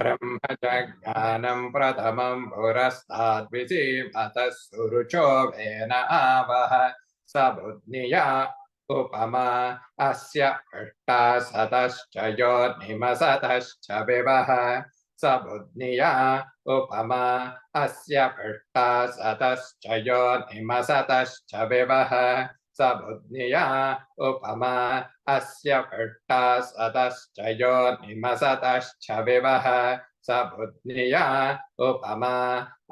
ब्रह्मजज्ञानं प्रथमं पुरस्ताद्विजीवतः सुरुचो वेन आवह स बुद्धिया उपमा अस्य अष्टाशतश्च योनिमसतश्च विवह स बुद्धिया उपमा अस्य अष्टाशतश्च योनिमसतश्च विवह स बुद्धिया उपमा अस्य अष्टाशतश्च योनिमसतश्च विवह स बुद्धिया उपमा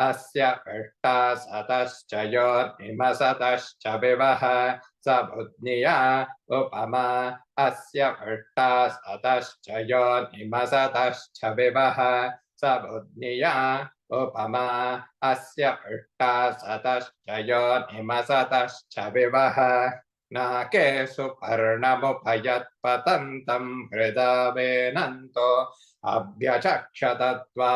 अस्य अष्टाशतश्च योनिमसतश्च विवह स बुद्धिया उपमा अस्य अष्टाशतश्च योनिमसतश्च विवह स बुद्धिया उपमा अस्य अष्टाशतश्च योनिमसतश्च विवह नाकेषु पर्णमुपयत्पतन्तं हृदा वेनन्तो अभ्यचक्षतत्वा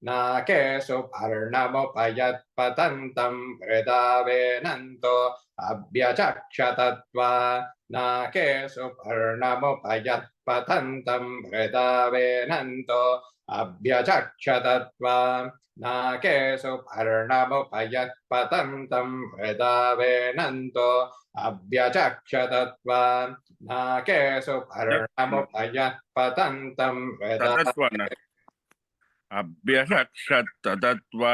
नाकेषु पर्णमुपयत्पतन्तं हृदा वेनन्तो अभ्यचक्षतत्वा नाकेषु पर्णमुपयत्पतन्तं हृदा वेनन्तो अभ्यचक्षतत्वा नाकेषु पर्णमुपयत्पतन्तं हृदा वेनन्तो अभ्यचक्षतत्वा नाकेषु पर्णमुपयत्पतन्तं हृदा अभ्यचक्षतत्वा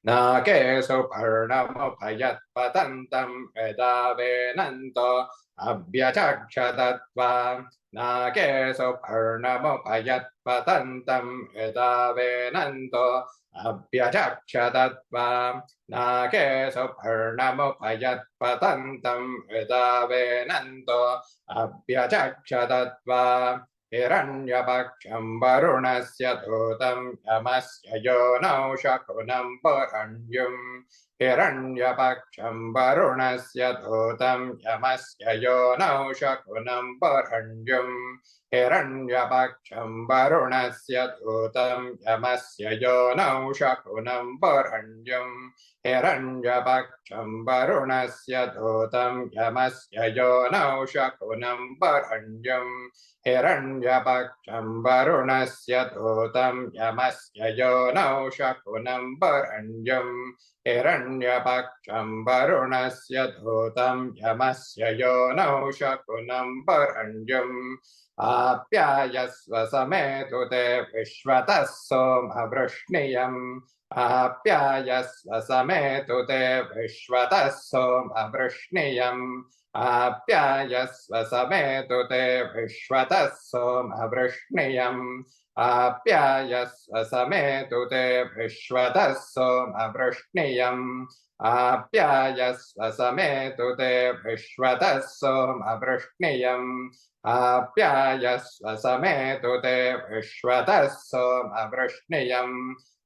नाकेषु पर्णमुपयत्पतन्तं हृदा वेनन्तो अभ्यचक्षतत्वा नाकेषु पर्णमुपयत्पतन्तं हृदा वेनन्तो अभ्यचक्षतत्वा नाकेषु पर्णमुपयत्पतन्तं हृदा वेनन्तो अभ्यचक्षतत्वा हिरण्यपक्षं वरुणस्य दूतं यमस्य योनौ शकुनं पुरण्युं हिरण्यपक्षं वरुणस्य दूतं यमस्य योनौ शकुनं पुरण्युं हिरण्यपक्षं वरुणस्य दूतं यमस्य योनौ शकुनं पुरण्युं हिरण्यपक्षं वरुणस्य दूतं यमस्य योनौ शकुनं पुरण्युं हिरण्यपक्षं वरुणस्य दूतं यमस्य योनौ शकुनं पुरण्युं हिरण्यपक्षं वरुणस्य दूतं यमस्य योनौ शकुनं पुरण्युं आप्यायस्व समेतु ते विश्वतः सोमवृष्णियम् आप्यायस्व समेतु ते विश्वतः सोमवृष्णियम् आप्यायस्व समेतु ते विश्वतः सोमवृष्णियम् आप्यायस्व समेतु ते विश्वतः सोमवृष्णियम् आप्यायस्व समेतु ते विश्वतः सोमवृष्णियम् आप्यायस्व समेतु ते विश्वतः सोमवृष्णियम्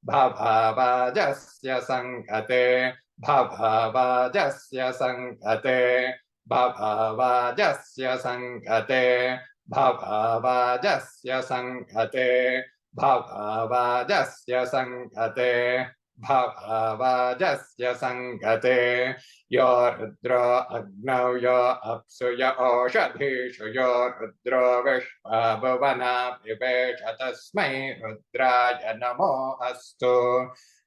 भवावाजस्य सङ्गते भवावाजस्य सङ्गते भवावाजस्य सङ्गते भवावाजस्य सङ्गते भवावाजस्य सङ्गते भवावाजस्य सङ्गते यो रुद्रो अग्नौ यो अप्सु य ओषधीषु यो रुद्रो विश्वा भुवना विवेश तस्मै रुद्राय नमो अस्तु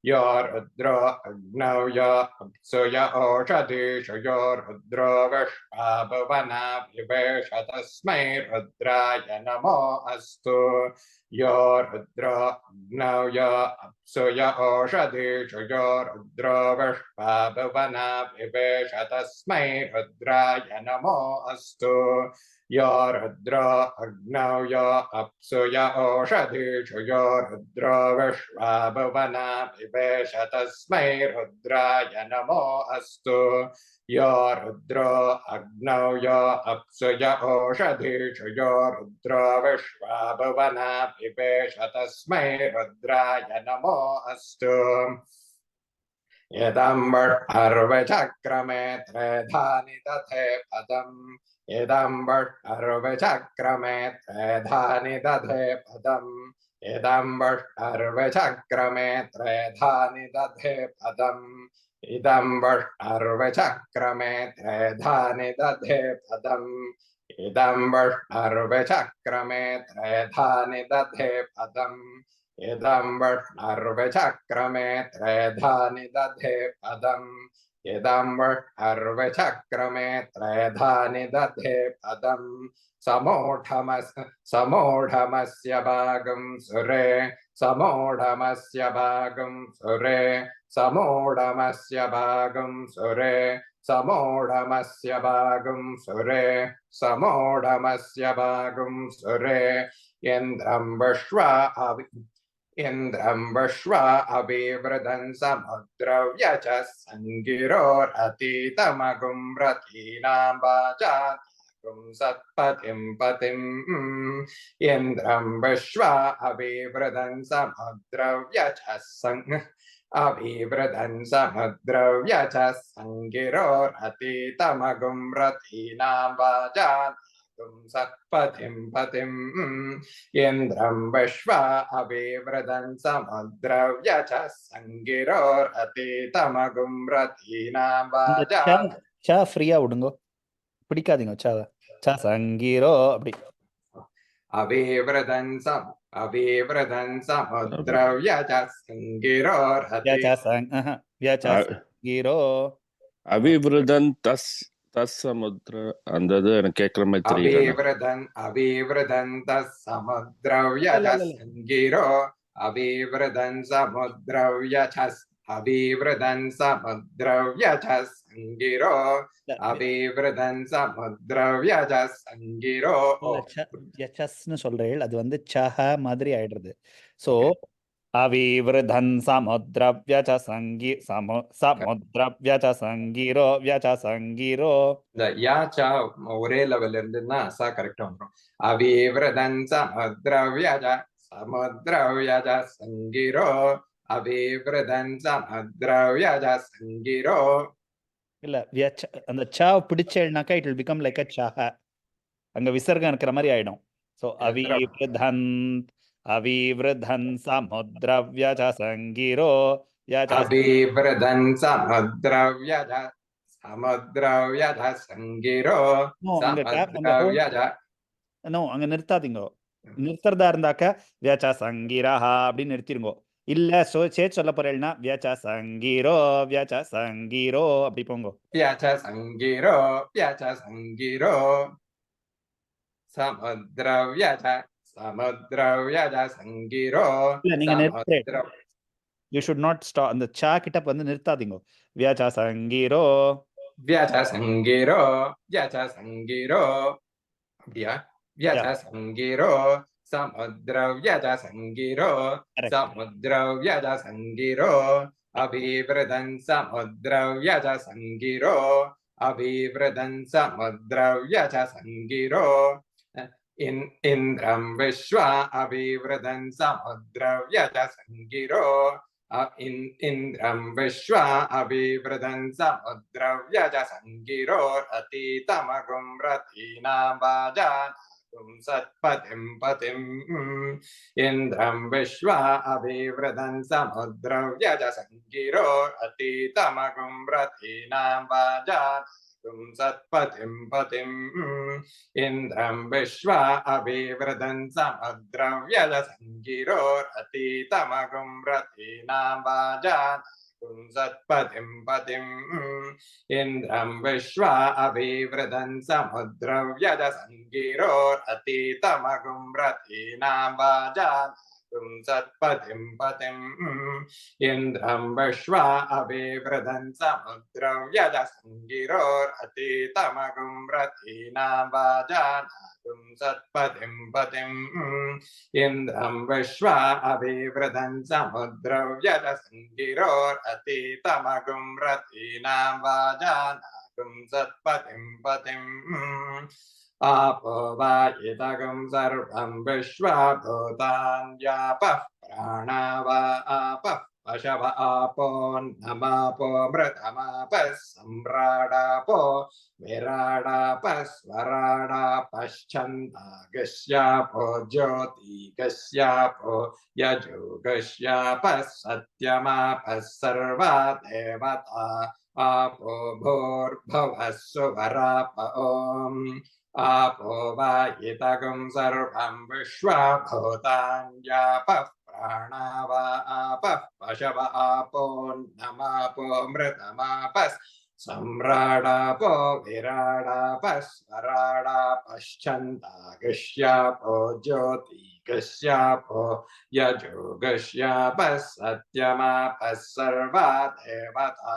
यो रुद्रो अग्नौ यो अप्सु य ओषधीषु यो रुद्रो विश्वा भुवना विवेश तस्मै रुद्राय नमो अस्तु यो रुद्रो अग्नौ यो अप्सु य ओषधीषु यो रुद्रो विश्वा भुवना विवेश तस्मै रुद्राय नमो अस्तु यो रुद्रो अग्नौ यो अप्सु य ओषधीषु यो रुद्रो विश्वा भुवना विवेश तस्मै रुद्राय नमो अस्तु यो रुद्रो अग्नौ यो अप्सु य ओषधीषु यो रुद्रो विश्वा भुवना विवेश तस्मै रुद्राय नमो अस्तु यदं वट्टर्वचक्रमे त्रेधानि दधे पदम् इदं वट्टर्वचक्रमे त्रेधानि दधे पदम् इदं वट्टर्वचक्रमे त्रेधानि दधे पदम् इदं वट्टर्वचक्रमे त्रेधानि दधे पदम् इदं वृष्णर्विचक्रमे त्रेधानि दधे पदम् इदं वृष्णर्विचक्रमे त्रेधानि दधे पदम् इदं वृष्णर्विचक्रमे त्रेधानि दधे पदम् समूढमस्य भागं सुरे समूढमस्य भागं सुरे समूढमस्य भागं सुरे समूढमस्य भागं सुरे समूढमस्य भागं सुरे इन्द्रं विश्वा अभिवृधन् समुद्रव्यचः सङ्गिरोरतीतमगुं रथीनां वाचात् सत्पतिं पतिम् इन्द्रं विश्वा अभिवृधन् समुद्रव्यचः अभिवृधन् समुद्रव्यचः सङ्गिरोरतीतमगुं रथीनां वाचात् सत्पतिं पतिम् इन्द्रं विश्वा अभिवृधन् समुद्रव्यचः सङ्गिरोरतीतमगुं रथीनां இந்த वाचात् ச ஃப்ரீயா விடுங்க, பிடிக்காதீங்க சாவை. ச சங்கீரோ அப்படி. अभिवृधन् समुद्रव्यचः सङ्गिरोरतीतमगुं வியாச்ச அவிவிருதன் தஸ் சமுத்திர அந்த இது எனக்கு கேட்குற மாதிரி தெரியல. अभिवृधन्तः समुद्रव्यचः सङ्गिरो अभिवृधन् समुद्रव्यचः अभिवृधन् समुद्रव्यचः सङ्गिरो अभिवृधन् समुद्रव्यचः सङ्गिरो யச்சஸ்னு சொல்றேன், அது வந்து சஹ மாதிரி ஆயிடுறது. ஸோ அவிவிருதன் சமுத்ரவ்யச்ச சமுத்ரவ்யச்ச சங்கீரோ வியச்ச சங்கீரோ. இந்த யாச்சா ஒரே லெவல்ல இருந்துன்னா சா கரெக்டா வந்துடும். அபிவிரதன் சமுத்ரவ்யஜ சங்கிரோ அபிவிரதன் சமுத்ரவ்யஜ சங்கிரோ. இல்ல அந்த சாவ் பிடிச்சேன்னாக்கா it will become like a சஹ, அங்க விசர்கம் இருக்கிற மாதிரி ஆயிடும். ஸோ அவிவிருதன் சமுத்ரவ்யச்ச சங்கீரோ அபிவிரதன் சமுத்ரவ்யஜ சங்கிரோ சமுத்ரவ்யஜ. அங்க நிறுத்தாதீங்க. நிறுத்துறதா இருந்தாக்க வியாச்சா சங்கீரஹா அப்படின்னு நிறுத்திருங்கோ. இல்ல சேர்த்து சொல்ல போறேன்னா வியாச்சா சங்கீரோ அப்படி போங்க. வியாச்சா சங்கீரோ சமுத்ரவ்யஜ சங்கீரோ. இல்ல நீங்க நிறுத்துறேன். You should not stop. அந்த சா கிட்ட வந்து நிறுத்தாதீங்க. வியாச்சா சங்கீரோ அப்படியா? வியாச்சா சங்கீரோ சமுத்ரவ்யஜ சங்கீரோ சமுத்ரவ்யஜ சங்கீரோ அபிவிரதன் சமுத்ரவ்யஜ சங்கீரோ அபிவிரதன் சமுத்ரவ்யஜ சங்கீரோ. இந்திரம் விஸ்வா அபிவிரதன் சமுத்ரவ்யஜ சங்கீரோ இந்திரம் விஸ்வா அபிவிரதன் சமுத்ரவ்யஜ சங்கீரோ ரதீதமகும் ரதீனாம் வாஜானாகும் சத்பதிம் பதிம். இந்திரம் விஸ்வா அபிவிரதன் சமுத்ரவ்யஜ சங்கீரோ ரதீதமகும் ரதீனாம் வாஜானாகும் சத்பதிம் பதிம். இந்திரம் விஸ்வா அபிவிரதன் சமுத்ரவ்யஜ சங்கீரோ ரதீதமகும் ரதீனாம் வாஜானாகும் சத்பதிம் பதிம். இந்திரம் விஸ்வா அபிவிரதன் சமுத்ரவ்யஜ சங்கீரோ ரதீதமகும் ரதீனாம் வாஜானாகும் சத்பதிம் பதிம். இந்திரம் விஸ்வா அபிவிரதன் சமுத்ரவ்யஜ சங்கீரோ ரதீதமகும் ரதீனாம் வாஜானாகும் சத்பதிம் பதிம். இந்திரம் விஸ்வா அபிவிரதன் சமுத்ரவ்யஜ சங்கீரோ ரதீதமகும் ரதீனாம் வாஜானாகும் சத்பதிம் பதிம். आपो वायितगं सर्वं विश्वा भूतान्यापः प्राणा वा आपः पशव आपोऽन्नमापो मृतमापः सम्राडापो विराडापः स्वराडापश्छन्दागस्यापो ज्योतिगस्यापो यजुगस्यापः सत्यमापः सर्वा देवता आपो भूर्भुवः सुवराप ओम्. आपो वा इदगं सर्वं विश्वा भूतान्यापः प्राणा वा आपः पशव आपोऽन्नमापो मृतमापः सम्राडापो विराडापः स्वराडापश्चन्दागस्यापो ज्योतिगस्यापो यजुगस्यापः सत्यमापः सर्वा देवता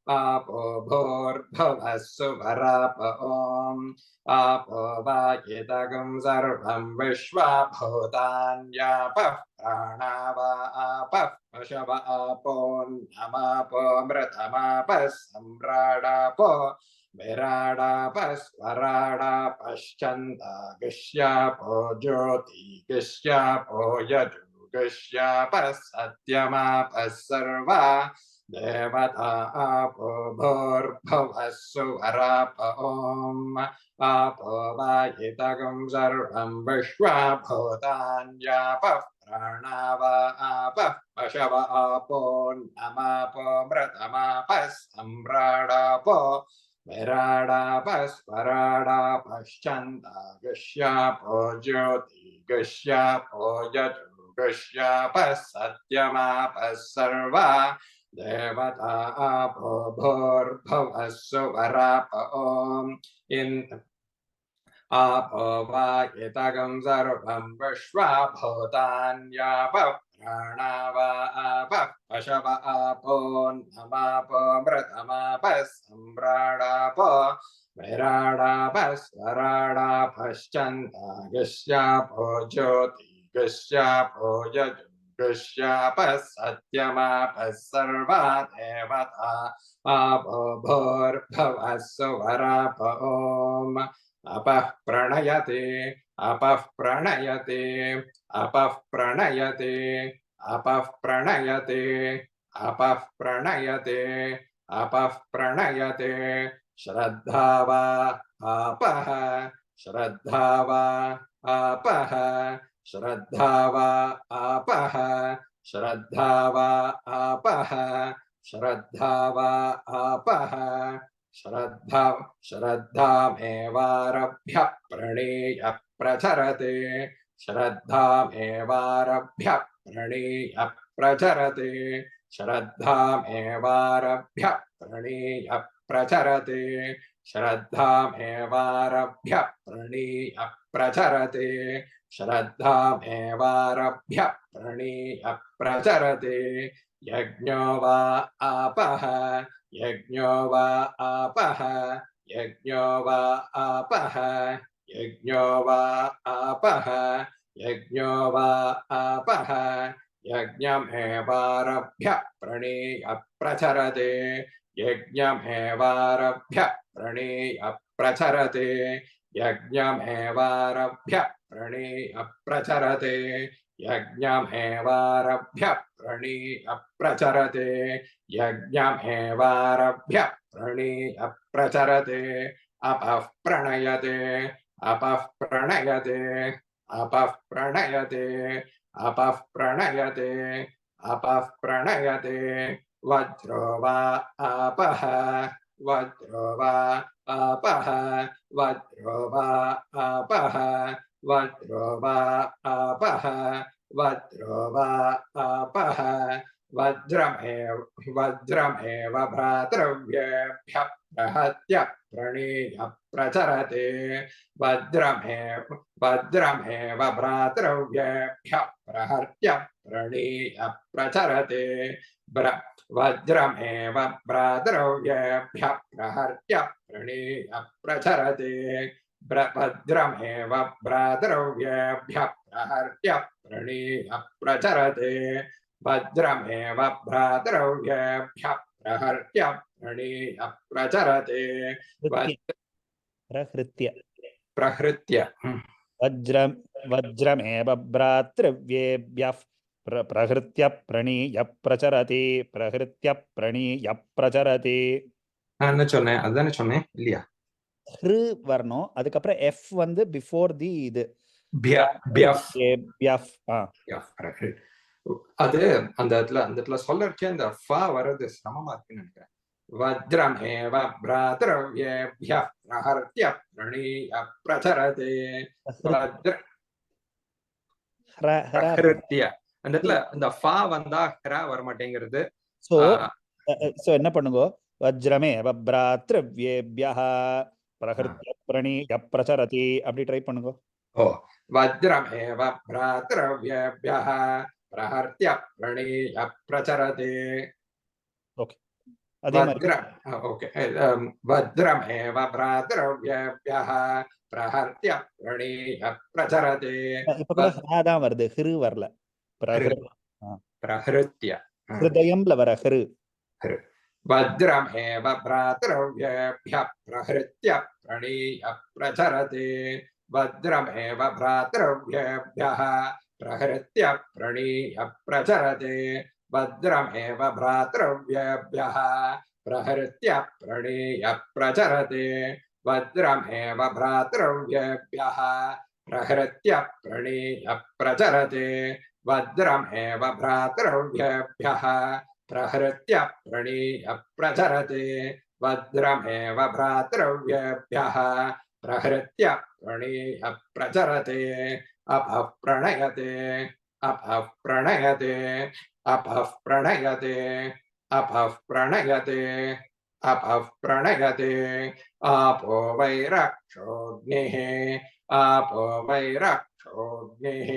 आपो भूर्भुवः सुवराप ॐ आपो वा इदगं सर्वं विश्वा भूतान्यापः प्राणा वा आपः पशव आपोऽन्नमापो मृतमापः सम्राडापो विराडापः स्वराडापश्चन्दागस्यापो ज्योतिगस्यापो यजुगस्यापः सत्यमापः सर्वा देवता आपो भूर्भुवः सुवराप ॐ आपो वा इदगं सर्वं विश्वा भूतान्यापः प्राणा वा आपः पशव आपोऽन्नमापो मृतमापः सम्राडापो विराडापः स्वराडापश्चन्दागस्यापो ज्योतिगस्यापो यजुगस्यापः सत्यमापः सर्वा देवता आपो भूर्भुवः सुवराप ॐ आपो वा इदगं सर्वं विश्वा भूतान्यापः प्राणा वा आपः पशव आपोऽन्नमापो मृतमापः सम्राडापो विराडापः स्वराडापश्चन्दागस्यापो ज्योतिगस्यापो यजुगस्यापः सत्यमापः सर्वा देवता आपो भूर्भुवः सुवराप ॐ अपः प्रणयते अपः प्रणयते अपः प्रणयते अपः प्रणयते अपः प्रणयते अपः प्रणयते श्रद्धा वा आपः श्रद्धा वा आपः श्रद्धा वा आपः श्रद्धा वा आपः श्रद्धा वा आपः श्रद्धामेवारभ्य प्रणेय प्रचरते श्रद्धामेवारभ्य प्रणेय प्रचरते श्रद्धामेवारभ्य प्रणेय प्रचरते श्रद्धामेवारभ्य प्रणेय प्रचरते श्रद्धामेवारभ्य प्रणेय प्रचरते यज्ञो वा आपः यज्ञो वा आपः यज्ञो वा आपः यज्ञो वा आपः यज्ञो वा आपः यज्ञमेवारभ्य प्रणेय प्रचरते यज्ञमेवारभ्य प्रणेय प्रचरते यज्ञमेवारभ्य प्रणेय प्रचरते यज्ञमेवारभ्य प्रणेय प्रचरते यज्ञमेवारभ्य प्रणेय प्रचरते अपः प्रणयते अपः प्रणयते अपः प्रणयते अपः प्रणयते अपः प्रणयते वज्रो वा आपः वज्रो वा आपः वज्रो वा आपः वज्रो वा आपः वज्रो वा आपः वज्रमेव भ्रातृव्येभ्यः प्रहत्य प्रणेय प्रचरते वज्रमेव भ्रातृव्येभ्यः प्रहत्य प्रणेय प्रचरते वज्रमेव भ्रातृव्येभ्यः प्रहत्य प्रणेय प्रचरते वज्रमेव भ्रातृव्येभ्यः प्रहत्य प्रणेय प्रचरते वज्रमेव भ्रातृव्येभ्यः प्रहत्य प्रणेय प्रचरते प्रहृत्य प्रहृत्य वज्रमेव भ्रातृव्येभ्यः प्रहृत्य प्रणीय प्रचरति प्रहृत्य प्रणीय प्रचरति நான் என்ன சொன்னேன் அதானே சொன்னேன் இல்லையா ஹ்ரு வரணும் அதுக்கப்புறம் எஃப் வந்து பிஃபோர் தி இது அது அந்த இடத்துல சொல்லறச்சே அந்த ஃபா வர்றது சிரமமா இருக்குன்னு நினைக்கிறேன் वज्रमेव भ्रातृव्येभ्यः प्रहर्त्य प्रणीय प्रचरते वज्र பிரஹிருத்ய அந்த இடத்துல இந்த ஃபா வந்தா ஹ்ரா வர மாட்டேங்கிறது. சோ என்ன பண்ணுங்க, வஜ்ரமேவ பிராத்ருவ்யேப்யஹ பிரஹிருத்ய பிரணீய பிரசரதி அப்படி ட்ரை பண்ணுங்க. ஓ வஜ்ரமேவ भ्रातृव्येभ्यः प्रहर्त्य प्रणीय प्रचरते. ஓகே, அதே மாதிரி ஓகே वज्रमेव भ्रातृव्येभ्यः प्रहर्त्य प्रणीय प्रचरते. இப்ப கூட ஹா தான் வருது, ஹிரு வரல. प्रहृत्य ஹிருதயம்ல வர ஹிரு. वज्रमेव भ्रातृव्येभ्यः प्रहृत्य प्रणीय प्रचरते. वज्रमेव भ्रातृव्येभ्यः प्रहृत्य प्रणीय प्रचरते. वज्रमेव भ्रातृव्येभ्यः प्रहृत्य प्रणीय प्रचरते. वज्रमेव भ्रातृव्येभ्यः प्रहृत्य प्रणीय प्रचरते. वज्रमेव भ्रातृव्येभ्यः प्रहृत्य प्रणीय प्रचरते. वज्रमेव भ्रातृव्येभ्यः प्रहृत्य प्रणीय प्रचरते. अपः प्रणयते अपः प्रणयते अपः प्रणयते अपः प्रणयते अपः प्रणयते. आपो वै रक्षोऽग्निः आपो वै रक्षोऽग्निः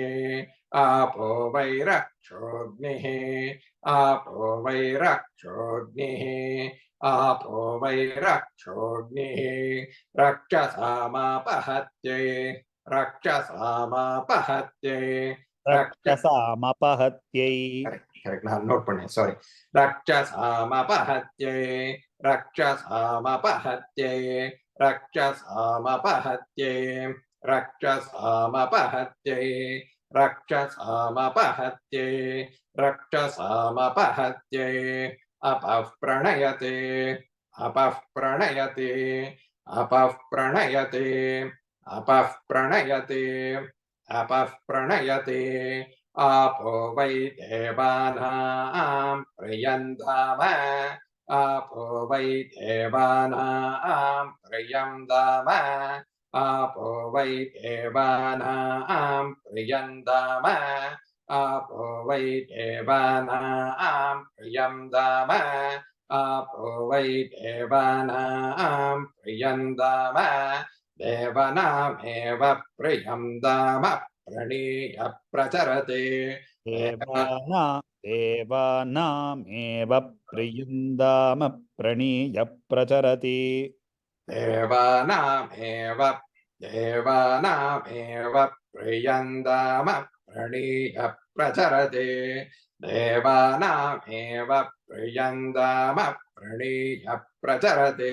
आपो वै रक्षोऽग्निः आपो वै रक्षोऽग्निः आपो वै रक्षोऽग्निः. रक्षसामापहत्यै रक्षसामापहत्यै ரக்ஷசாமபஹத்யை. கரெக்ட், நான் நோட் பண்ணேன், சாரி. ரக்ஷசாமபஹத்யை ரக்ஷசாமபஹத்யை ரக்ஷசாமபஹத்யை ரக்ஷசாமபஹத்யை रक्षसामपहत्यै रक्षसामपहत्यै. अपः प्रणयते अपः प्रणयते अपः प्रणयते अपः प्रणयते अपः प्रणयते. आपो वै देवानां प्रियन्धाम आपो वै देवानां प्रियन्धाम आपो वै देवानां प्रियन्धाम आपो वै देवानां प्रियन्धाम आपो वै देवानां प्रियन्धाम. देवानामेव प्रियन्धाम प्रणीय प्रचरते. देवानामेव प्रियन्दाम प्रणीय प्रचरति. देवानामेव प्रियन्दाम प्रणीय प्रचरते. देवानामेव प्रियन्दाम प्रणीय प्रचरते.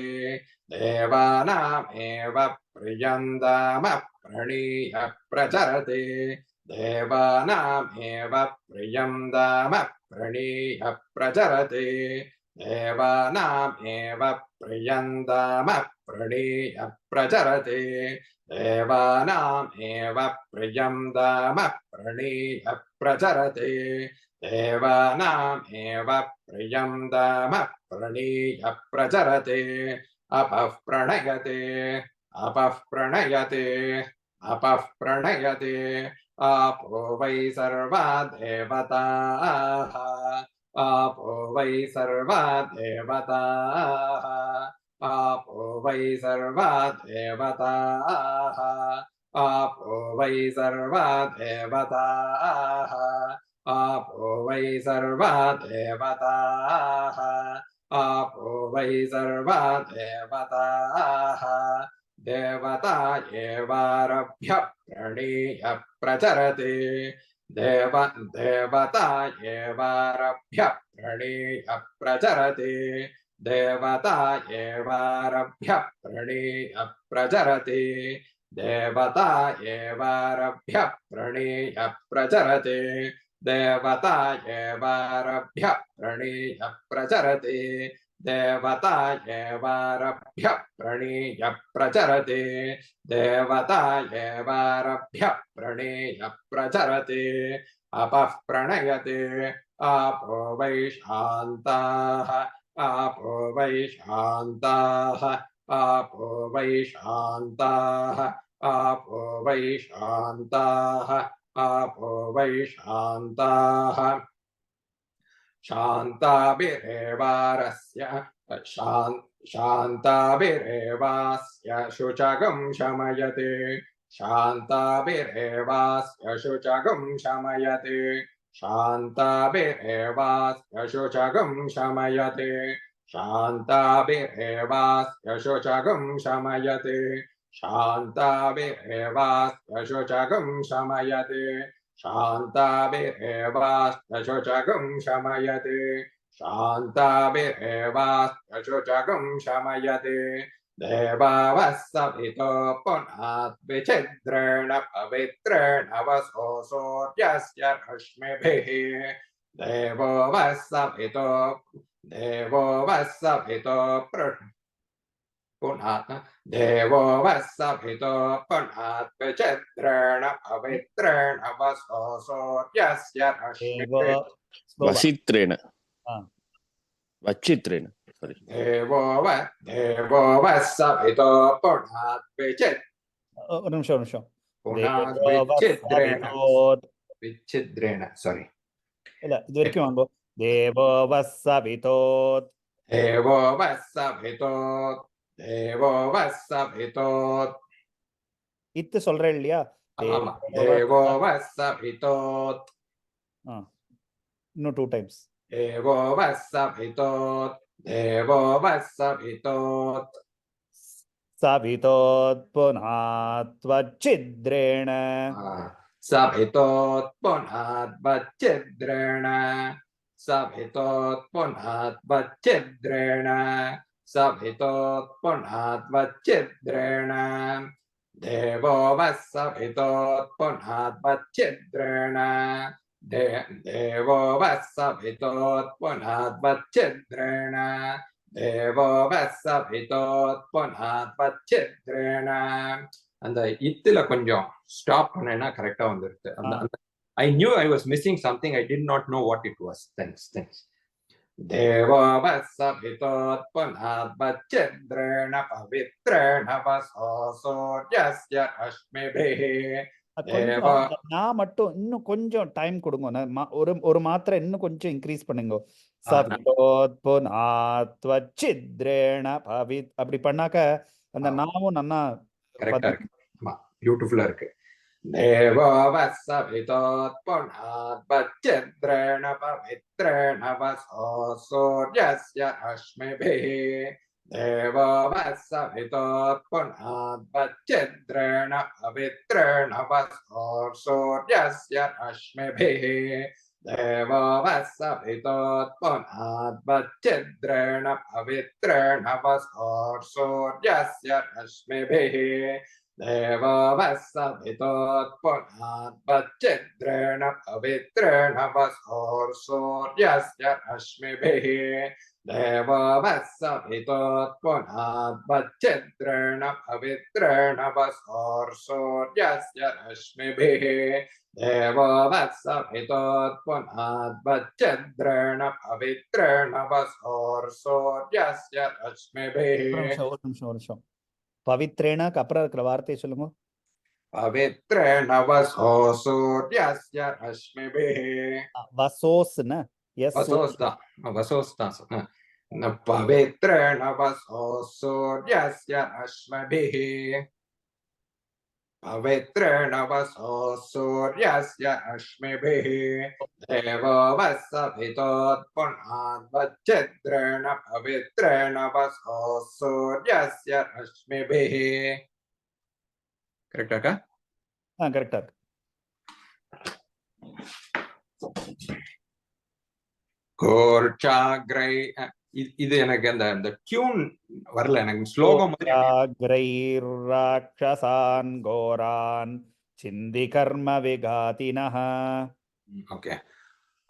देवानामेव प्रियन्दाम प्रणीय प्रचरते. देवानामेव प्रियन्दाम प्रणीय प्रचरते. देवानामेव प्रियन्दाम प्रणीय प्रचरते. देवानामेव प्रियन्दाम प्रणीय प्रचरते. देवानामेव प्रियन्दाम प्रणीय प्रचरते. अपः प्रणयते अपः प्रणयते अपः प्रणयते. आपो वै सर्वा देवताः आपो वै सर्वा देवताः आपो वै सर्वा देवताः आपो वै सर्वा देवताः आपो वै सर्वा देवताः आपो वै सर्वा देवताः. देवता एवारभ्य प्रणीय प्रचरते. देवता एवारभ्य प्रणीय प्रचरते. देवता एवारभ्य प्रणीय प्रचरते. देवता एवारभ्य प्रणीय प्रचरते. देवता एवारभ्य प्रणीय प्रचरते. देवता एवारभ्य प्रणीय प्रचरते. देवता एवारभ्य प्रणीय प्रचरते. अपः प्रणयते. आपो वै शान्ताः आपो वै शान्ताः आपो वै शान्ताः आपो वै शान्ताः आपो वै शान्ताः शान्ताभिरेवारस्य शान्ताभिरेवास्य शुचगं शमयते शान्ताभिरेवास्य शुचगं शमयते शान्ताभिरेवास्य शुचगं शमयते शान्ताभिरेवास्य शुचगं शमयते शान्ताभिरेवास्य शुचगं शमयते शान्ताभिरेवास्य शुचगं शमयते शान्ताभिरेवास्य शुचगं शमयते देवावः सवितो पुनात् विचिद्रेण पवित्रेण वसो सूर्यस्य रश्मिभिः देवो वः सवितो पुनात् देवो वः सवितो पुनात् विचिद्रेण पवित्रेण वसो सूर्यस्य रश्मिभिः वसित्रेण Ah. वचित्रेण sorry देवो वः सवितो पुनात् ஒரு நிமிஷம் पुनात् विच्छिद्रेण sorry இல்ல இது வரைக்கும் வாங்கோ தேவோ வஸ்ஸவிதோத் देवो वः सवितोत् இத்து சொல்றேன் இல்லையா ஆமா देवो वः सवितोत् இன்னும் 2 டைம்ஸ் देवो वः सवितोत् सवितोत् पुनात् वच्छिद्रेण सवितोत् पुनात् वच्छिद्रेण सवितोत् पुनात् वच्छिद्रेण सवितोत् पुनात् वच्छिद्रेण देवो वः सवितोत् पुनात् वच्छिद्रेण देवो वः सवितोत् पुनात् वच्छिद्रेण देवो वः सवितोत् पुनात् वच्छिद्रेण அந்த இத்துல கொஞ்சம் ஸ்டாப் பண்ணேன்னா கரெக்டா வந்துருது I knew I was missing something. I did not know what it was. Thanks. देवो वः सवितोत् पुनात् वच्छिद्रेण पवित्रेण वसो सूर्यस्य रश्मिभिः நான் மட்டும் இன்னும் கொஞ்சம் டைம் கொடுங்க ஒரு மாத்திரை இன்னும் கொஞ்சம் இன்க்ரீஸ் பண்ணுங்க சவிதோத் புனாத் வச்சித்ரேண பவித் அப்படி பண்ணாக்க அந்த நாமும் நன்னா கரெக்டா இருக்கு ஆமா பியூட்டிஃபுல்லா இருக்கு देवो वः सवितोत् पुनात् वच्छिद्रेण पवित्रेण वसो सूर्यस्य रश्मिभिः देवो वः सवितोत् पुनात् वच्छिद्रेण पवित्रेण वसो सूर्यस्य रश्मिभिः देवो वः सवितोत् पुनात् वच्छिद्रेण पवित्रेण वसो सूर्यस्य रश्मिभिः देवो वः सवितोत् पुनात् वच्छिद्रेण पवित्रेण वसो सूर्यस्य रश्मिभिः देवो वः सवितोत् पुनात् वच्छिद्रेण पवित्रेण वसो सूर्यस्य रश्मिभिः देवो वः सवितोत् पुनात् वच्छिद्रेण पवित्रेण वसो सूर्यस्य रश्मिभिः ஒரு நிமிஷம் பவித்ரேனாக்கு அப்புறம் இருக்கிற வார்த்தையை சொல்லுங்க पवित्रेण वसो सूर्यस्य रश्मिभिः வசோஸ்னா वसोस्ता पवित्रेण वसो सूर्यस्य रश्मिभिः पवित्रेण वसो सूर्यस्य रश्मिभिः देवो वः सवितोत् पुनात् वच्छिद्रेण पवित्रेण वसो सूर्यस्य रश्मिभिः करेक्टा கரெக்டா இருக்கு கோர்ச்சாக்ரை இது எனக்கு அந்த டியூன் வரல எனக்கு ஸ்லோகம் ராட்சசான் கோரான் சிந்தி கர்ம விகாதினஹ ஓகே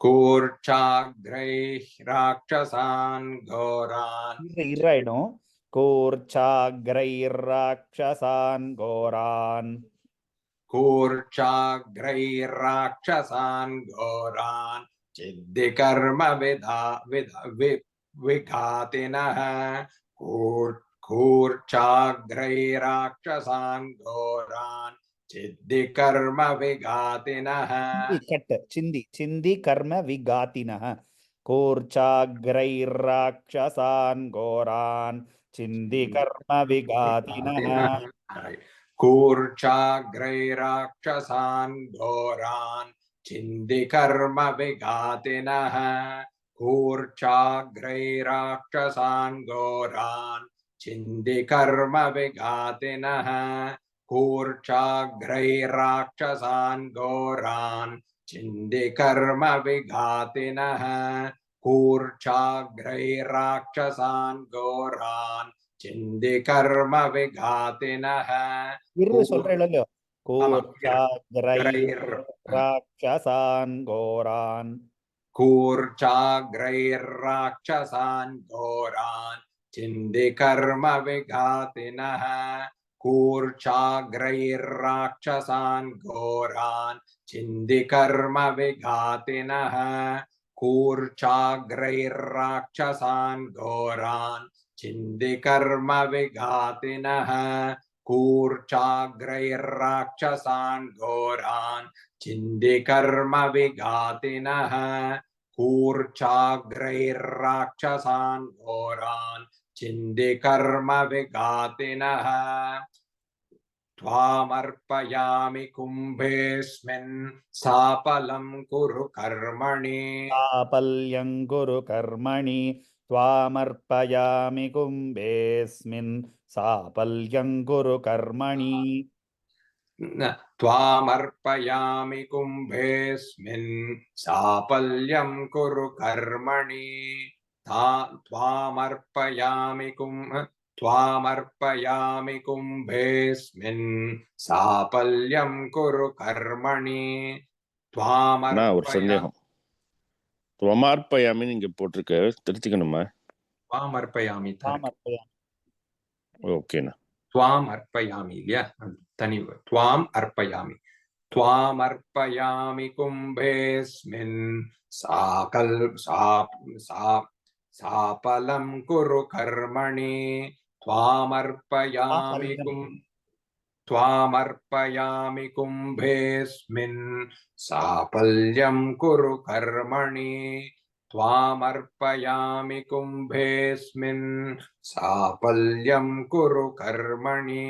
கூர்ச்சாக்ரை ராட்சசான் கோரான் இராயிடும் கூர்ச்சாக்ரை ராட்சசான் கோரான் கூர்ச்சாக்ரை ராட்சசான் கோரான் சித்தி கர்ம विघातिनः कूर्चाग्रैराक्षसान् घोरान् चिद्दिकर्म विघातिनः चिन्दी कर्म विघातिनः कूर्चाग्रैराक्षसान् घोरान् चिन्दी कर्म विघातिनः कूर्चाग्रैराक्षसान् घोरान् चिन्दिकर्म विघातिनः कूर्चाग्रैराक्षसान् घोरान् चिन्दिकर्म विघातिनः कूर्चाग्रैराक्षसान् घोरान् चिन्दिकर्म विघातिनः कूर्चाग्रैराक्षसान् घोरान् चिन्दिकर्म विघातिनः சொல்றேன் கூர்ச்சாக்ரைராட்சசான் கோரான் कूर्चाग्रैराक्षसान् घोरान् चिन्दिकर्म विघातिनः कूर्चाग्रैराक्षसान् घोरान् चिन्दिकर्म विघातिनः कूर्चाग्रैराक्षसान् घोरान् चिन्दिकर्म विघातिनः कूर्चाग्रैराक्षसान् घोरान् चिन्दिकर्म विघातिनः कूर्चाग्रैराक्षसान् घोरान् चिन्दिकर्म विघातिनः त्वामर्पयामि कुम्भेऽस्मिन् सापलं कुरु कर्मणि सापल्यं कुरु कर्मणि त्वामर्पयामि कुम्भेऽस्मिन् सापल्यं कुरु कर्मणि त्वामर्पयामि कुम्भेऽस्मिन् सापल्यं कुरु कर्मणि त्वामर्पयामि कुम्भेऽस्मिन् सापल्यं कुरु कर्मणि ஒரு சந்தேகம். துவமார்ப்பயாமின்னு இங்க போட்டிருக்க, திருத்திக்கணுமா? त्वामर्पयामि ஓகேண்ணா. त्वाम् अर्पयामि இல்லையா, தனி त्वाम् अर्पयामि त्वामर्पयामि कुम्भेऽस्मिन् सापलं कुरु कर्मणि त्वामर्पयामि कुम्भेऽस्मिन् सापल्यं कुरु कर्मणि त्वामर्पयामि कुम्भेऽस्मिन् सापल्यं कुरु कर्मणि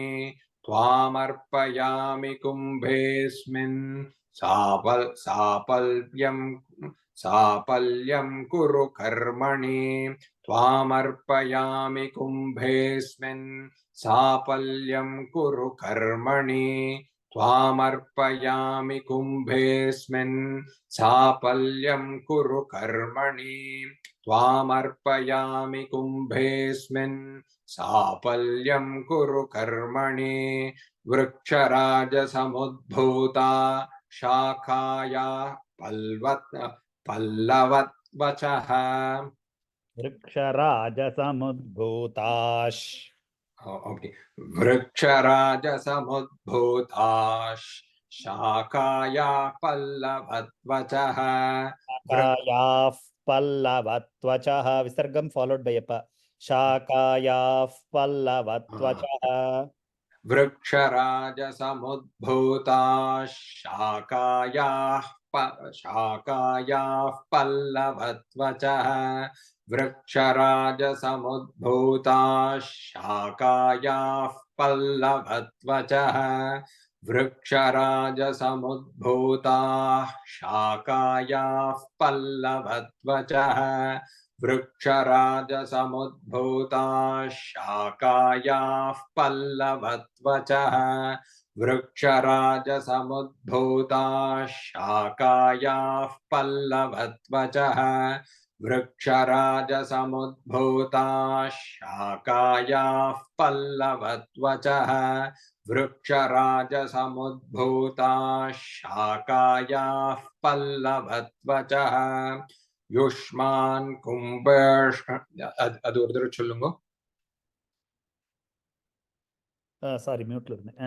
त्वामर्पयामि कुम्भेऽस्मिन् सापल्यं कुरु कर्मणि त्वामर्पयामि कुम्भेऽस्मिन् सापल्यं कुरु कर्मणि त्वामर्पयामि कुम्भेऽस्मिन् सापल्यं कुरु कर्मणि त्वामर्पयामि कुम्भेऽस्मिन् सापल्यं कुरु कर्मणि वृक्षराजसमुद्भूता शाखाया पल्लवत्वचः वृक्षराजसमुद्भूताश् वृक्षराजसमुद्भूताश् शाखाया पल्लवत्वचः पल्लवत्वचः विसर्गं फॉलोड बाय प शाखायाः पल्लवत्वचः वृक्षराजसमुद्भूताश् शाखायाः पल्लवत्वचः वृक्षराजसमुद्भूताश् शाखायाः पल्लवत्वचः वृक्षराजसमुद्भूताः शाखायाः पल्लवत्वचः वृक्षराजसमुद्भूताः शाखायाः पल्लवत्वचः वृक्षराजसमुद्भूताः शाखायाः पल्लवत्वचः वृक्षराजसमुद्भूताः शाखायाः पल्लवत्वचः वृक्षराजसमुद्भूताः शाखायाः पल्लवत्वचः युष्मान् कुम्भेश அது ஒரு தடவை சொல்லுங்க. சாரி மியூட்ல இருந்தேன்.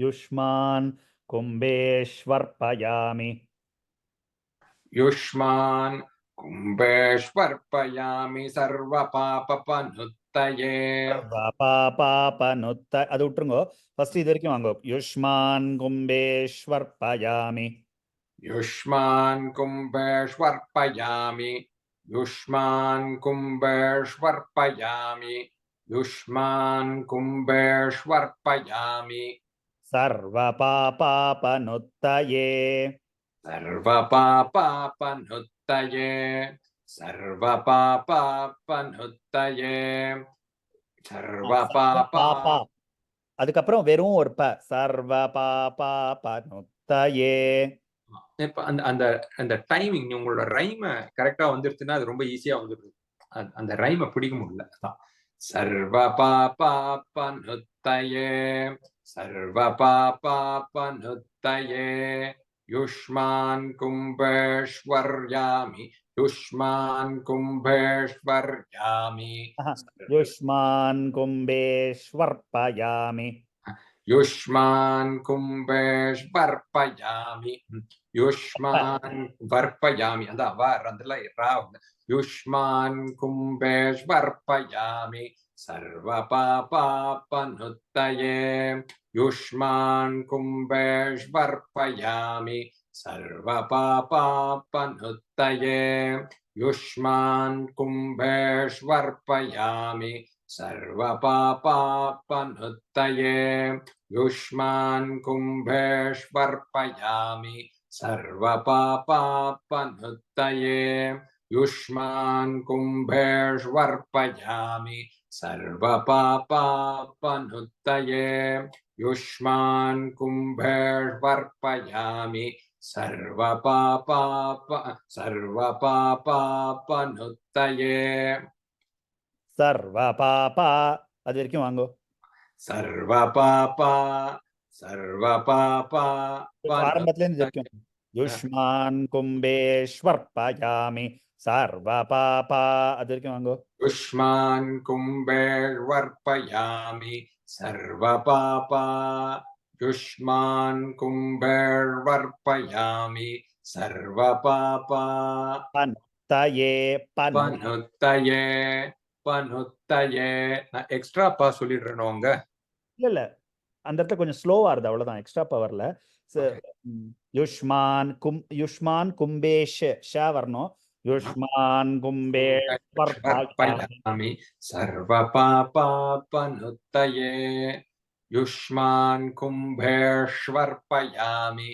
युष्मान् कुम्भेष्वर्पयामि युष्मान् கும்பேஷ்வர்ப்பயாமி சர்வபாபபனுத்தயே. பாபனுத்த அது விட்டுருங்கோ. ஃபர்ஸ்ட் இது வரைக்கும் வாங்கோ. யுஷ்மான் கும்பேஷ்வர்ப்பயாமி. யுஷ்மான் கும்பேஷ்வர்ப்பயாமி. யுஷ்மான் கும்பேஷ்வர்ப்பயாமி. யுஷ்மான் கும்பேஷ்வர்ப்பயாமி. சர்வபாபனுத்தயே. சர்வபாபனுத்தயே. சர்வபாபனுத்தயே. சர்வபாபா. அதுக்கப்புறம் வெறும் ஒரு ப. சர்வபாபனுத்தயே. இப்ப அந்த அந்த அந்த டைமிங் உங்களோட ரைம கரெக்டா வந்துருச்சுன்னா அது ரொம்ப ஈஸியா வந்துருது. அந்த ரைம பிடிக்க முடியல. அதான் சர்வபாபனுத்தயே. சர்வபாபனுத்தயே. யுஷ்மான் கும்பேஷ்வர்யாமி. யுஷ்மான் கும்பேஷ்வர்யாமி. யுஷ்மான் கும்பேஷ்வர்ப்பயாமி. யுஷ்மான் கும்பேஷ்வர்ப்பயாமி. யுஷ்மான் வர்ப்பயாமி. அதான் அதுல ரா. யுஷ்மான் கும்பேஷ்வர்ப்பயாமி. சர்வபாபனுத்தயே. யுஷ்மான் கும்பேஷ்வர்ப்பயாமி. சர்வபாபனுத்தயே. யுஷ்மான் கும்பேஷ்வர்ப்பயாமி. சர்வபாபனுத்தயே. யுஷ்மான் கும்பேஷ்வர்ப்பயாமி. சர்வபாபனுத்தயே. யுஷ்மான் கும்பேஷ்வர்ப்பயாமி. சர்வபாபனுத்தயே. யுஷ்மான் கும்பேஷ்வர்ப்பயாமி. சர்வபாபனுத்தயே. சர்வபாபா அது வரைக்கும் வாங்கோ. சர்வபாபா. சர்வபாபா. ஆரம்பத்துல இருந்து வரைக்கும். யுஷ்மான் கும்பேஷ்வர்ப்பயாமி. சர்வபாபா அது வரைக்கும் வாங்கோ. யுஷ்மான் கும்பேஷ்வர்ப்பயாமி. சர்வபாபா. யுஷ்மான் கும்பேஷ்வர்ப்பயாமி. சர்வபாபா. பனுத்தயே. பனுத்தயே. பனுத்தயே. நான் எக்ஸ்ட்ரா பா சொல்லிடுறேனோங்க. இல்ல அந்த இடத்துல கொஞ்சம் ஸ்லோவா இருது, அவ்வளவுதான். எக்ஸ்ட்ரா பவர்ல யுஷ்மான் கும்பேஷ் ஷ வரணும். யுஷ்மான் கும்பேஷ்வர்ப்பயாமி. சர்வபாபனுத்தயே. யுஷ்மான் கும்பேஷ்வர்ப்பயாமி.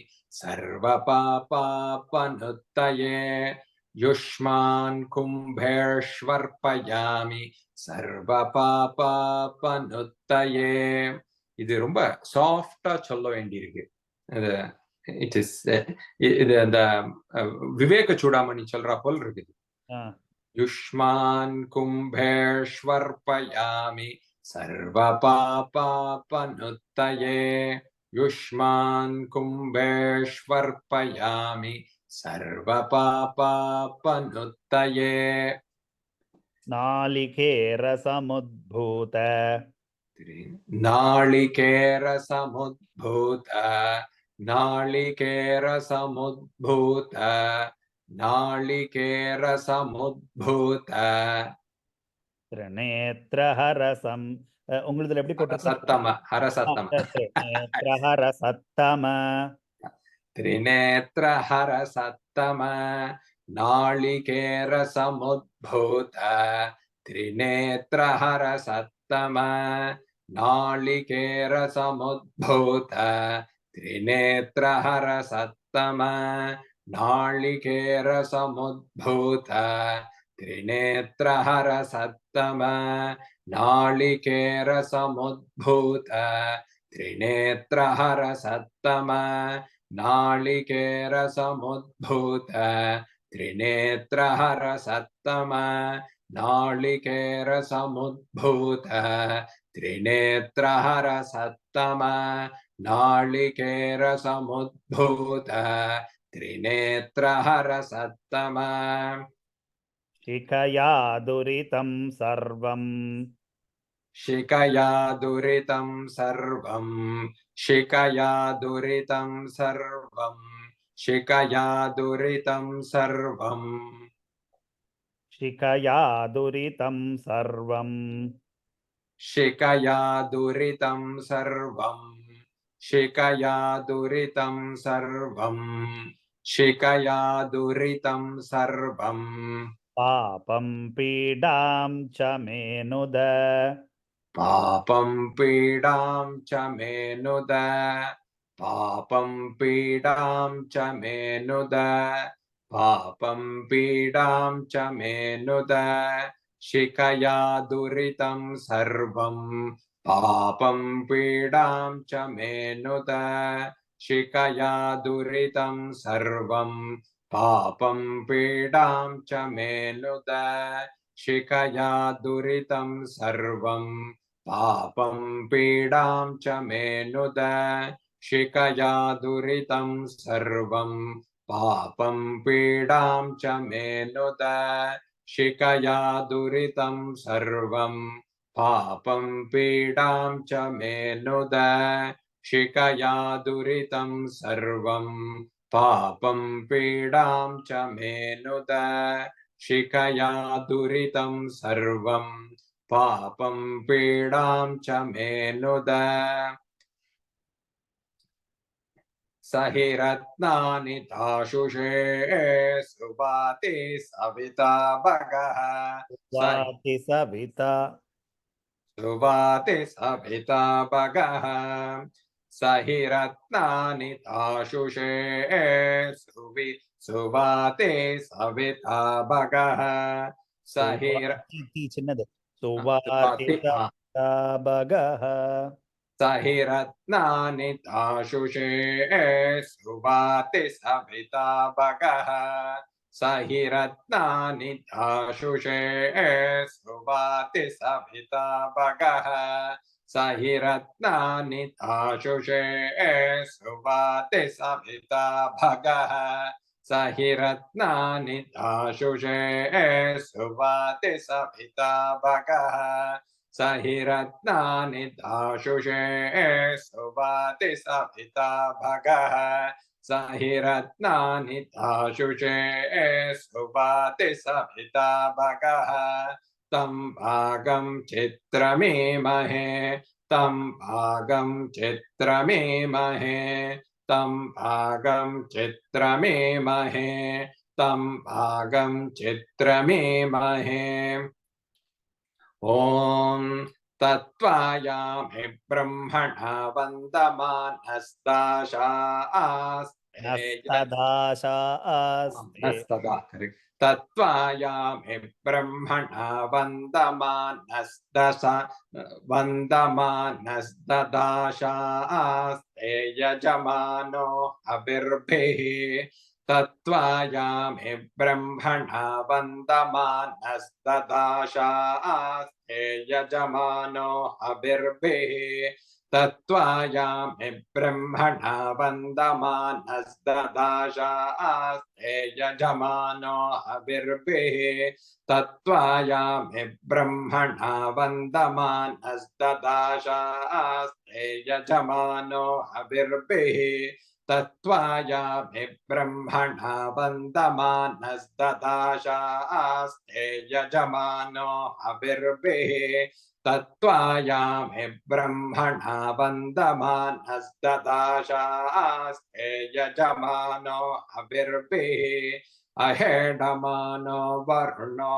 சர்வபாபனுத்தயே. யுஷ்மான் கும்பேஷ்வர்ப்பயாமி. சர்வபாபனுத்தயே. இது ரொம்ப சாஃப்டா சொல்ல வேண்டியிருக்கு. இட் இஸ் இது அந்த விவேக சூடாமணி சொல்றா போல் இருக்குது. யுஷ்மான் கும்பேஷ்வர்ப்பயாமி. சர்வபாபனுத்தயே. யுஷ்மான் கும்பேஷ்வர்ப்பயாமி. சர்வபாபனுத்தயே. நாளிகேர சமுத்பூத. நாளிகேர சமுத்பூத. நாளிகேர சமுத்பூத. நாளிகேர சமுத்பூத. திரிநேத்ரஹரசம். உங்களுதுல எப்படி போட்டு? சத்தம. ஹரசத்தம. திரிநேத்ரஹரசத்தம. திரிநேத்ரஹரசத்தம. நாளிகேர சமுத்பூத. திரிநேத்ரஹரசத்தம. நாளிகேர சமுத்பூத. திரிநேத்ரஹரசத்தம. நாளிகேர சமுத்பூத. திரிநேத்ரஹரசத்தம. நாளிகேர சமுத்பூத. திரிநேத்ரஹரசத்தம. நாளிகேர சமுத்பூத. திரிநேத்ரஹரசத்தம. நாளிகேர சமுத்பூத. திரிநேத்ரஹரசத்தம. நாளிகேர சமுத்பூத. திரிநேத்ரஹரசத்தம. शिखया दुरितं सर्वं. शिखया दुरितं सर्वं. शिखया दुरितं सर्वं. शिखया दुरितं सर्वं. शिखया दुरितं सर्वं शिखया दुरितं सर्वं शिखया दुरितं सर्वं शिखया दुरितं सर्वं पापं पीडां च मे नुद पापं पीडां च मे नुद पापं पीडां च मे नुद पापं पीडां च मे नुद शिखया दुरितं सर्वं पापं पीडां च मे नुद शिखया दुरितं सर्वं पापं पीडां च मे नुद शिखया दुरितं सर्वं पापं पीडां च मे नुद शिखया दुरितं सर्वं पापं पीडां च मे नुद शिखया दुरितं सर्वं पापं पीडां च मे नुद शिखया दुरितं सर्वं पापं पीडां च मे नुद शिखया दुरितं सर्वं पापं पीडां च मे नुद सहिरत्नानि ताशुषे सुभाते सविता भगः वाति सविता सुभाते सविता भगः सहिरत्नानि ताशुषे सुभाते सविता भगः सहिर सुवाति चिन्नदु सुवाति सविता भगः सहिरत्नानि ताशुषे सुभाते सविता भगः सहिरत्नानि ताशुषे सुभाते सविता भगः सहिरत्नानि ताशुषे सुभाते सविता भगः सहिरत्नानि ताशुषे सुभाते सविता भगः सहिरत्नानि ताशुषे सुभाते सविता भगः सहिरत्नानि ताशुषे सुभाते सविता भगः तं भागं चित्रमेमहे तं भागं चित्रमेमहे तं भागं चित्रमेमहे तं भागं चित्रमेमहे ॐ तत्त्वायामि ब्रह्मणा वन्दमानस्ताशास्ते तत्त्वायामि ब्रह्मणा वन्दमानस्तदाशास्ते यजमानो हविर्भिः तत्त्वायामि ब्रह्मणा वन्दमानस्तदाशास्ते यजमानो हविर्भिः तत्त्वायामि ब्रह्मणा वन्दमानस्तदाशास्ते यजमानो हविर्भिः तत्त्वायामि ब्रह्मणा वन्दमानस्तदाशास्ते यजमानो हविर्भिः तत्त्वायामि ब्रह्मणा वन्दमानस्तदाशास्ते यजमानो हविर्भिः तत्त्वायामि ब्रह्मणा वन्दमानस्तदाशास्ते यजमानो हविर्भिः अहेडमानो वरुणो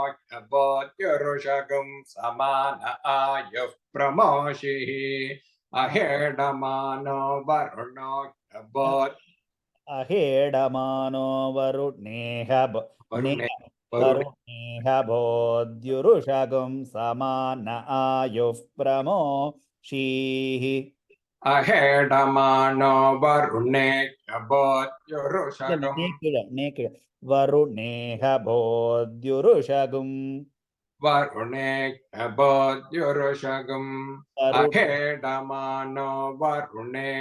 बोध्युरुषगुं समान आयुः प्रमोषिः अहेडमानो वरुणो अहेडमानो वरुणेह बोध्युरुषगुं समान आयुः प्रमोषीः अहेडमानो वरुणे बोध्युरुषगुं वरुणेह बोध्युरुषगुं वरुणे बोध्युरुषगुं अहेडमानो वरुणे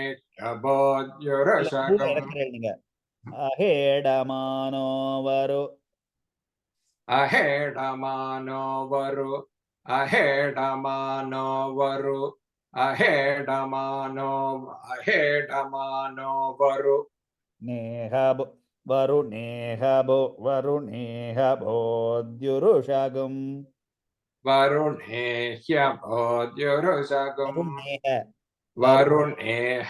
बोध्युरुषगुं अहेडमानो वरु अहेडमानो वरु अहेडमानो वरु अहेडमानो वरु नेह வருணேஹ போத்யுருஷகம். வருணேஹ்ய போத்யுருஷகம். வருணேஹ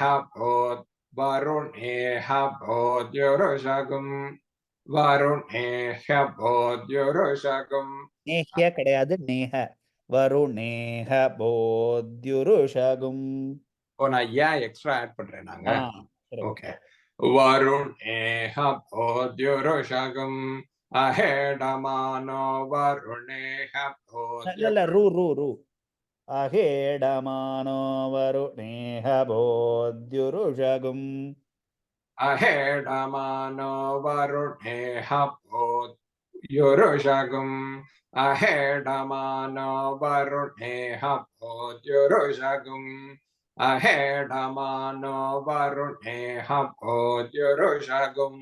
வருணேஹ போத்யுருஷகம். வருணேஹ போத்யுருஷகம். நேஹ்ய கிடையாது, நேஹ. வருணேஹ போத்யுருஷகம். நான் எக்ஸ்ட்ரா ஆட் பண்றேன் நாங்க. ஓகே. வருணேஹ போத்யுருஷகம் அஹேடமானோ வருணேஹ ரூ அஹேடமானோ வருணேஹ போத்யுருஷகம். அஹேடமானோ வருணேஹ போத்யுருஷகம். அஹேடமானோ வருணேஹ போத்யுருஷகம். அஹேடமானோ வருணேஹ போத்யுருஷகம்.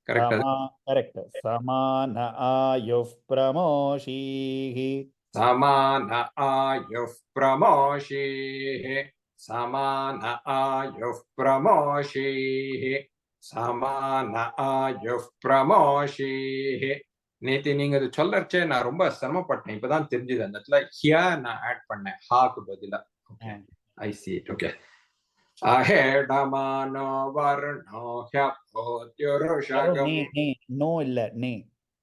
கரெக்ட். சமான ஆயுஃப் பிரமோஷீஹி. சமான ஆயுஃப் பிரமோஷீஹி. சமான ஆயுஃப் பிரமோஷீஹி. சமான ஆயுஃப் பிரமோஷீஹி. நேத்து நீங்க இது சொல்லறச்சே நான் ரொம்ப சிரமப்பட்டேன். இப்பதான் தெரிஞ்சது. அந்த இடத்துல ஹியா நான் ஆட் பண்ணேன், ஹாக்கு பதிலா. Okay, I see it. Okay. அஹேடமானோ வருணோ ஹ்யோத்யுருஷகம். நோ இல்ல, நே.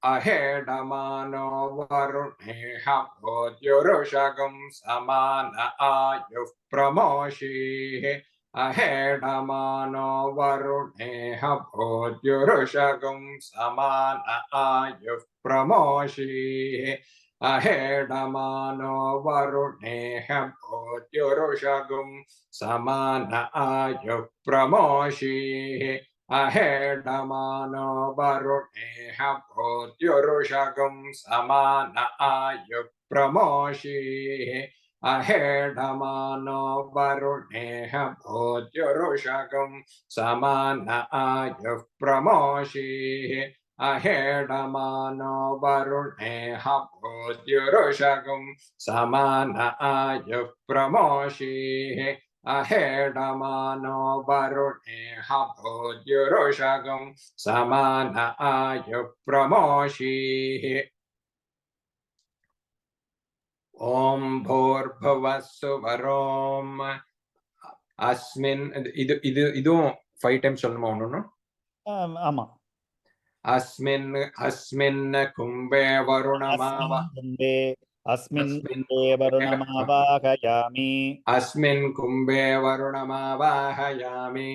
அஹேடமானோ வருணேஹ போத்யுருஷகம். சமான ஆயுஃப் பிரமோஷீஹி. அஹேடமானோ வருணேஹ போத்யுருஷகம். சமான ஆயுஃப் பிரமோஷீஹி. அஹேடமானோ வருணேஹ போத்யுருஷகம். சமான ஆயுஃப் பிரமோஷீஹி. அஹேடமானோ வருணேஹ போத்யுருஷகம். சமான ஆயுஃப் பிரமோஷீஹி. அஹேடமானோ வருணேஹ போத்யுருஷகம். சமான ஆயுஃப் பிரமோஷீஹி. அஹேடமானோ வருணேஹ போத்யுருஷகம். சமான ஆயுஃப் பிரமோஷீஹி. அஹேடமானோ வருணேஹ போத்யுருஷகம். சமான ஆயுஃப் பிரமோஷீஹி. ஓம் பூர்புவஸ்ஸு வரோம் அஸ்மின். இதுவும் 5 டைம்ஸ் சொல்லணுமா? ஒண்ணு. ஆமா. அஸ்மின் கும்பே வருணமாவா. அஸ்மின் கும்பே வருணமாவாஹயாமி. அஸ்மின் கும்பே வருணமாவாஹயாமி.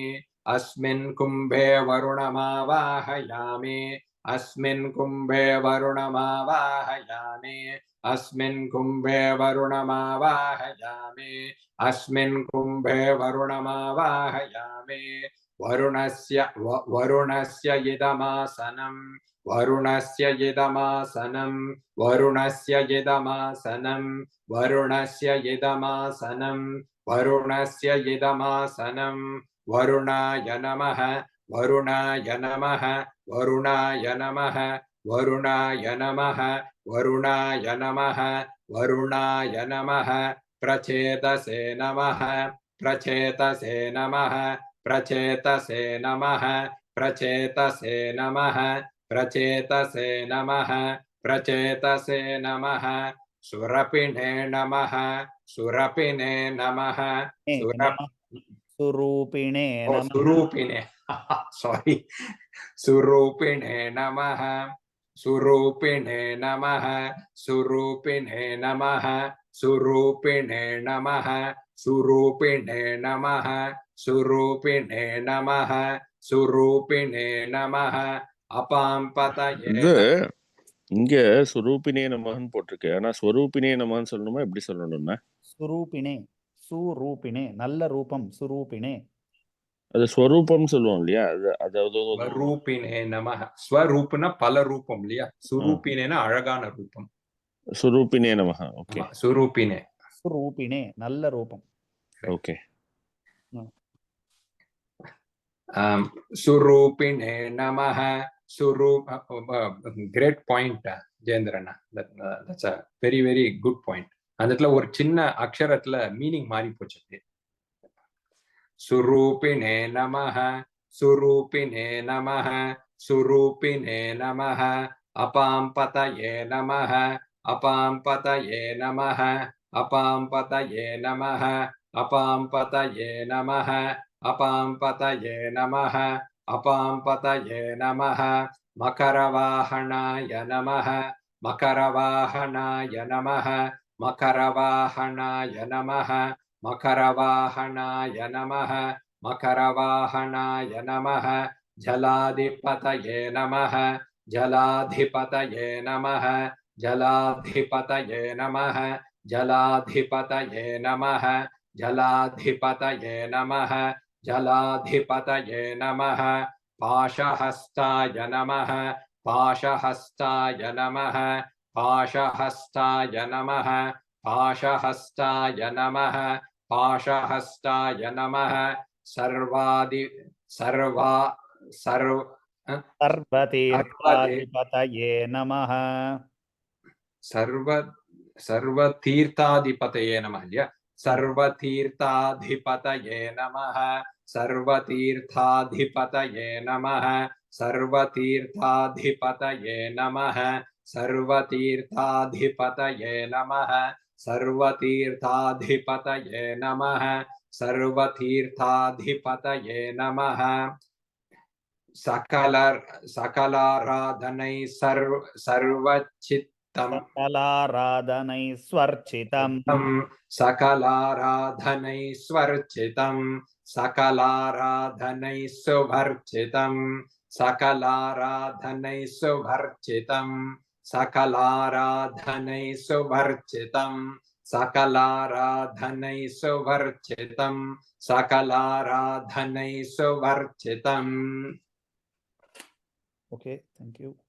அஸ்மின் கும்பே வருணமாவாஹயாமி. அஸ்மின் கும்பே வருணமாவாஹயாமி. அஸ்மின் கும்பே வருணமாவாஹயாமி. அஸ்மின் கும்பே வருணமாவாஹயாமி. வருணஸ்ய இதமாசனம். வருணஸ்ய இதமாசனம். வருணஸ்ய இதமாசனம். வருணஸ்ய இதமாசனம். வருணஸ்ய இதமாசனம். வருணாய நமः. வருணாய நமः. வருணாய நமः. வருணாய நமः. வருணாய நமः. வருணாய நமः. பிரச்சேதசே நமः. பிரச்சேதசே நமः. பிரச்சேதசே நமः. பிரச்சேதசே நமः. பிரச்சேதசே நமः. பிரச்சேதசே நமः. சுரபிணே நமः. சுரபிணே நமः. சுரூபிணே சுரூபிணே சாரி. சுரூபிணே நமः. சுரூபிணே நமः. சுரூபிணே நமः. சுரூபிணே நமः. சுரூபிணே நமः. சுரூபிணே நமः. சுரூபிணே நமः. அபாம்பதயே. இங்க சுரூபினே நமகன்னு போட்டிருக்கு. ஆனா ஸ்வரூபினே நமகன்னு சொல்லணுமா? எப்படி சொல்லணும்னா? சுரூபிணே. சுரூபிணே நல்ல ரூபம். சுரூபிணே அது ஸ்வரூபம் சொல்லுவோம் இல்லையா? அதாவது ஸ்வரூபிணே நமஹ. ஸ்வரூப்னா பல ரூபம் இல்லையா? சுரூபினேனா அழகான ரூபம். சுரூபினே நமஹ. ஓகே. சுரூபினே. சுரூபிணே நல்ல ரூபம். ஓகே. சுரூபிணே நமஹ. கிரேட் பாயிண்ட் ஜெயேந்திரண்ணா. That's a very very good point. அந்த இடத்துல ஒரு சின்ன அக்ஷரத்துல மீனிங் மாறி போச்சு. சுரூபிணே நமஹ. சுரூபிணே நமஹ. सुरूपिणे नमः अपां पतये नमः अपां पतये नमः अपां पतये नमः अपां पतये नमः अपां पतये नमः अपां पतये नमः मकरवाहनाय नमः मकरवाहनाय नमः मकरवाहनाय नमः मकरवाहनाय नमः मकरवाहनाय नमः जलाधिपतये नमः जलाधिपतये नमः जलाधिपतये नमः जलाधिपतये नमः जलाधिपतये नमः जलाधिपतये नमः पाशहस्ताय नमः पाशहस्ताय नमः पाशहस्ताय नमः पाशहस्ताय नमः पाशहस्ताय नमः सर्वतीर्थाधिपतये नमः सर्वतीर्थाधिपतये नमः सर्वतीर्थाधिपतये नमः सर्वतीर्थाधिपतये नमः सर्वतीर्थाधिपतये नमः सर्वतीर्थाधिपतये नमः सर्वतीर्थाधिपतये नमः सर्वतीर्थाधिपतये नमः सकलाराधनै सर्वचित्तम् सकलाराधनै स्वर्चितम् सकलाराधनै स्वर्चितम् सकलाराधनै सुभर्चितम् सकलाराधनै सुभर्चितम् सकलाराधनै सुभर्चितम् सकलाराधनै सुभर्चितम् सकलाराधनै सुभर्चितम्. Okay, thank you.